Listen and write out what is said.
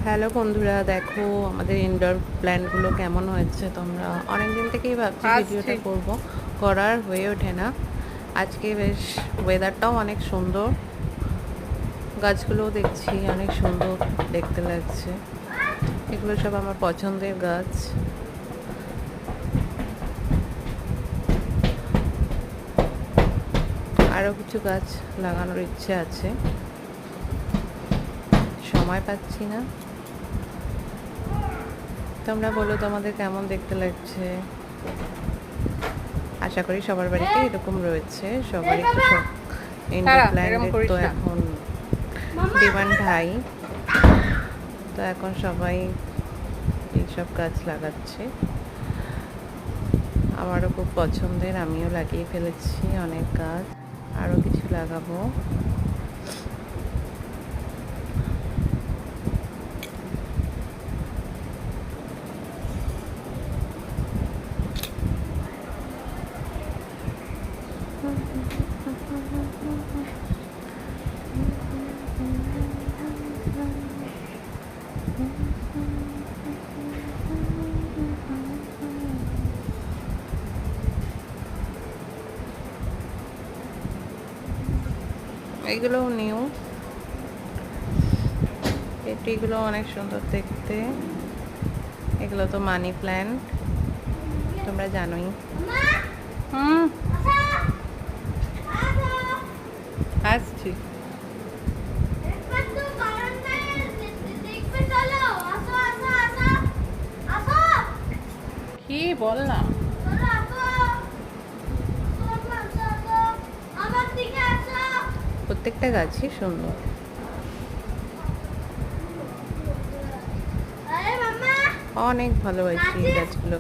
Hello বন্ধুরা, দেখো আমাদের ইনডোর প্ল্যান্টগুলো কেমন হয়েছে। তোমরা অনেক দিন থেকেই ভাবছি ভিডিওটা করব, করার হয়ে ওঠে না। আজকে বেশ ওয়েদারটাও অনেক সুন্দর, গাছগুলোও দেখছি অনেক সুন্দর দেখতে লাগছে। এগুলো সব আমার পছন্দের গাছ। আরও কিছু গাছ লাগানোর ইচ্ছে আছে, সময় পাচ্ছি না। তোমরা বলো তোমাদের কেমন দেখতে লাগছে। আশা করি সবার বাড়িতে এরকম রয়েছে, সবারই ইনডোর প্ল্যান্টের তো এখন ডিমান্ড হাই। তো এখন সবাই এইসব গাছ লাগাচ্ছে, আমারও খুব পছন্দের, আমিও লাগিয়ে ফেলেছি অনেক গাছ, আরও কিছু লাগাবো। এগুলোও নিউ, এটিগুলো অনেক সুন্দর দেখতে। এগুলো তো মানি প্ল্যান্ট, তোমরা জানোই। আসছি। কি বল না, প্রত্যেকটা গাছই সুন্দর। অনেক ভালোবাসি এই গাছগুলো।